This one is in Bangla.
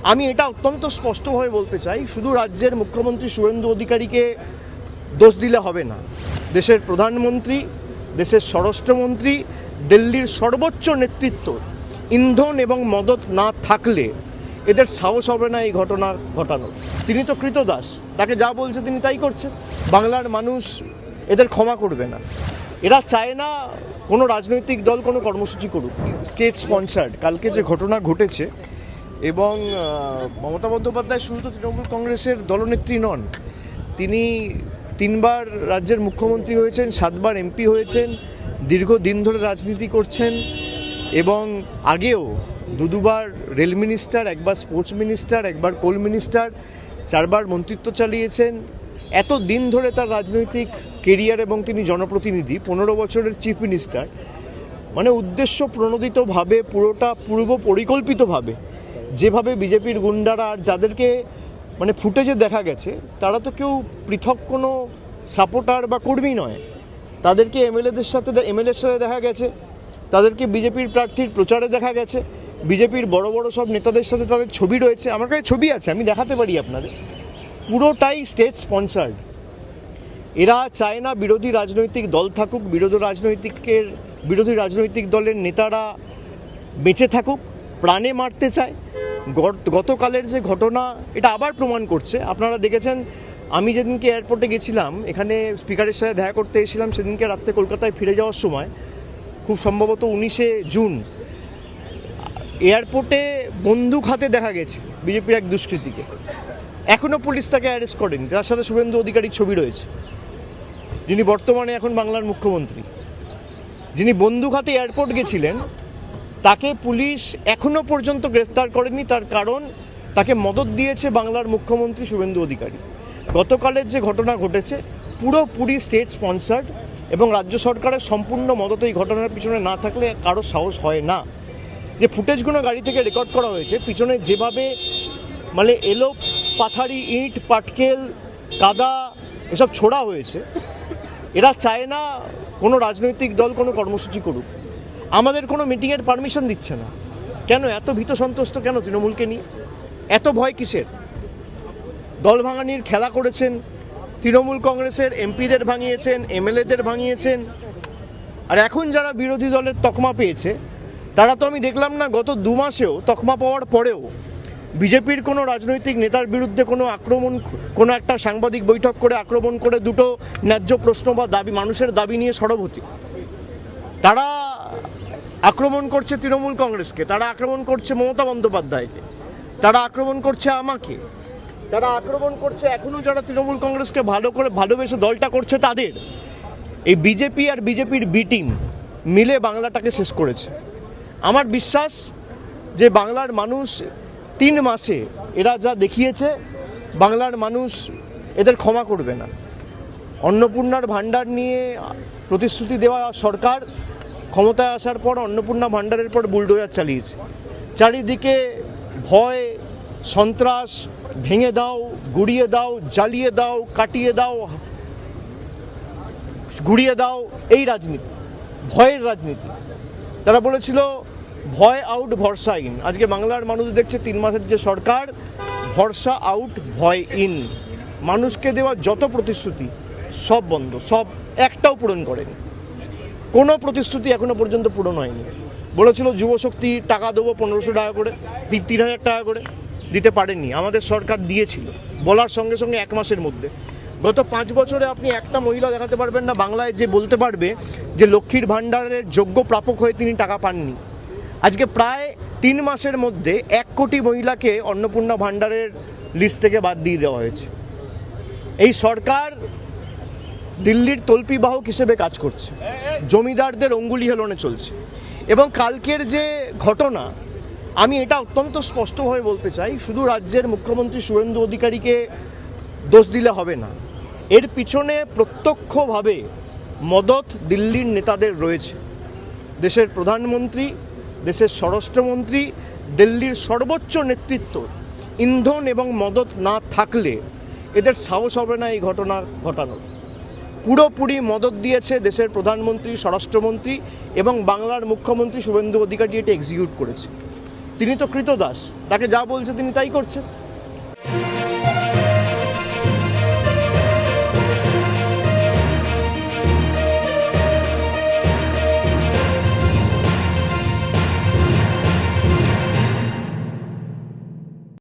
আমি এটা অত্যন্ত স্পষ্টভাবে বলতে চাই, শুধু রাজ্যের মুখ্যমন্ত্রী শুভেন্দু অধিকারীকে দোষ দিলে হবে না। দেশের প্রধানমন্ত্রী, দেশের স্বরাষ্ট্রমন্ত্রী, দিল্লির সর্বোচ্চ নেতৃত্ব ইন্ধন এবং মদত না থাকলে এদের সাহস হবে না এই ঘটনা ঘটানোর। তিনি তো কৃতদাস, তাকে যা বলছে তিনি তাই করছেন। বাংলার মানুষ এদের ক্ষমা করবে না। এরা চায় না কোনো রাজনৈতিক দল কোনো কর্মসূচি করুক। স্টেট স্পন্সার্ড কালকে যে ঘটনা ঘটেছে, এবং মমতা বন্দ্যোপাধ্যায় শুধু তো তৃণমূল কংগ্রেসের দলনেত্রী নন, তিনি 3বার রাজ্যের মুখ্যমন্ত্রী হয়েছেন, 7বার এমপি হয়েছেন, দীর্ঘদিন ধরে রাজনীতি করছেন, এবং আগেও দুবার রেল মিনিস্টার, একবার স্পোর্টস মিনিস্টার, একবার কোল মিনিস্টার, 4বার মন্ত্রিত্ব চালিয়েছেন। এত দিন ধরে তার রাজনৈতিক কেরিয়ার, এবং তিনি জনপ্রতিনিধি, 15 বছরের চিফ মিনিস্টার। মানে উদ্দেশ্য প্রণোদিতভাবে, পুরোটা পূর্ব পরিকল্পিতভাবে যেভাবে বিজেপির গুন্ডারা, আর যাদেরকে মানে ফুটেজে দেখা গেছে, তারা তো কেউ পৃথক কোনো সাপোর্টার বা কর্মী নয়। তাদেরকে এমএলএর সাথে দেখা গেছে, তাদেরকে বিজেপির প্রার্থীর প্রচারে দেখা গেছে, বিজেপির বড় বড় সব নেতাদের সাথে তাদের ছবি রয়েছে। আমার কাছে ছবি আছে, আমি দেখাতে পারি আপনাদের। পুরোটাই স্টেট স্পন্সার্ড। এরা চায় না বিরোধী রাজনৈতিক দল থাকুক, বিরোধী রাজনৈতিক দলের নেতারা বেঁচে থাকুক, প্রাণে মারতে চায়। গতকালের যে ঘটনা এটা আবার প্রমাণ করছে। আপনারা দেখেছেন, আমি যেদিনকে এয়ারপোর্টে গেছিলাম, এখানে স্পিকারের সাথে দেখা করতে এসেছিলাম, সেদিনকে রাত্রে কলকাতায় ফিরে যাওয়ার সময়, খুব সম্ভবত 19শে জুন, এয়ারপোর্টে বন্দুক হাতে দেখা গেছে বিজেপির এক দুষ্কৃতীকে। এখনও পুলিশ তাকে অ্যারেস্ট করেনি। তার সাথে শুভেন্দু অধিকারীর ছবি রয়েছে, যিনি বর্তমানে এখন বাংলার মুখ্যমন্ত্রী। যিনি বন্দুক হাতে এয়ারপোর্ট গেছিলেন, তাকে পুলিশ এখনও পর্যন্ত গ্রেফতার করেনি। তার কারণ, তাকে মদত দিয়েছে বাংলার মুখ্যমন্ত্রী শুভেন্দু অধিকারী। গতকালের যে ঘটনা ঘটেছে পুরোপুরি স্টেট স্পন্সার্ড, এবং রাজ্য সরকারের সম্পূর্ণ মদত এই ঘটনার পিছনে না থাকলে কারো সাহস হয় না। যে ফুটেজগুলো গাড়ি থেকে রেকর্ড করা হয়েছে, পিছনে যেভাবে মানে এলো পাথারি, ইট, পাটকেল, কাদা এসব ছোড়া হয়েছে, এরা চায় না কোনো রাজনৈতিক দল কোনো কর্মসূচি করুক। আমাদের কোনো মিটিংয়ের পারমিশন দিচ্ছে না। কেন এত ভীত সন্ত্রস্ত কেন তৃণমূলকে নিয়ে? এত ভয় কিসের? দল ভাঙানির খেলা করেছেন, তৃণমূল কংগ্রেসের এমপিদের ভাঙিয়েছেন, এমএলএদের ভাঙিয়েছেন। আর এখন যারা বিরোধী দলের তকমা পেয়েছে, তারা তো আমি দেখলাম না গত 2 মাসেও, তকমা পাওয়ার পরেও বিজেপির কোনো রাজনৈতিক নেতার বিরুদ্ধে কোনো আক্রমণ, কোনো একটা সাংবাদিক বৈঠক করে আক্রমণ করে দুটো ন্যায্য প্রশ্ন বা দাবি, মানুষের দাবি নিয়ে সরবতি। তারা আক্রমণ করছে তৃণমূল কংগ্রেসকে, তারা আক্রমণ করছে মমতা বন্দ্যোপাধ্যায়কে, তারা আক্রমণ করছে আমাকে, তারা আক্রমণ করছে এখনও যারা তৃণমূল কংগ্রেসকে ভালোবেসে দলটা করছে তাদের। এই বিজেপি আর বিজেপির বি টিম মিলে বাংলাটাকে শেষ করেছে। আমার বিশ্বাস যে বাংলার মানুষ 3 মাসে এরা যা দেখিয়েছে, বাংলার মানুষ এদের ক্ষমা করবে না। অন্নপূর্ণার ভাণ্ডার নিয়ে প্রতিশ্রুতি দেওয়া সরকার ক্ষমতায় আসার পর অন্নপূর্ণা ভাণ্ডারের পর বুলডোজার চালিয়েছে। চারিদিকে ভয়, সন্ত্রাস, ভেঙে দাও, গুড়িয়ে দাও, জ্বালিয়ে দাও, কাটিয়ে দাও, গুড়িয়ে দাও, এই রাজনীতি, ভয়ের রাজনীতি। তারা বলেছিল ভয় আউট, ভরসা ইন। আজকে বাংলার মানুষ দেখছে 3 মাসের যে সরকার, ভরসা আউট, ভয় ইন। মানুষকে দেওয়া যত প্রতিশ্রুতি সব বন্ধ, সব একটাও পূরণ করেনি। কোনো প্রতিশ্রুতি এখনো পর্যন্ত পূরণ হয়নি। বলেছিল যুবশক্তি টাকা দেবো 1500 টাকা করে, 3000 টাকা করে, দিতে পারেননি। আমাদের সরকার দিয়েছিল বলার সঙ্গে সঙ্গে 1 মাসের মধ্যে। গত 5 বছরে আপনি একটা মহিলা দেখাতে পারবেন না বাংলায় যে বলতে পারবে যে লক্ষ্মীর ভাণ্ডারের যোগ্য প্রাপক হয়ে তিনি টাকা পাননি। আজকে প্রায় 3 মাসের মধ্যে 1 কোটি মহিলাকে অন্নপূর্ণা ভাণ্ডারের লিস্ট থেকে বাদ দিয়ে দেওয়া হয়েছে। এই সরকার দিল্লির তল্পিবাহক হিসেবে কাজ করছে, জমিদারদের অঙ্গুলি হেলনে চলছে। এবং কালকের যে ঘটনা, আমি এটা অত্যন্ত স্পষ্টভাবে বলতে চাই, শুধু রাজ্যের মুখ্যমন্ত্রী শুভেন্দু অধিকারীকে দোষ দিলে হবে না। এর পিছনে প্রত্যক্ষভাবে মদত দিল্লির নেতাদের রয়েছে। দেশের প্রধানমন্ত্রী, দেশের স্বরাষ্ট্রমন্ত্রী, দিল্লির সর্বোচ্চ নেতৃত্ব ইন্ধন এবং মদত না থাকলে এদের সাহস হবে না এই ঘটনা ঘটানোর। পুরোপুরি মদত দিয়েছে দেশের প্রধানমন্ত্রী, স্বরাষ্ট্রমন্ত্রী এবং বাংলার মুখ্যমন্ত্রী শুভেন্দু অধিকারী। এটা এক্সিকিউট করেছে। তিনি তো কৃতদাস, তাকে যা বলছে তিনি তাই করছেন।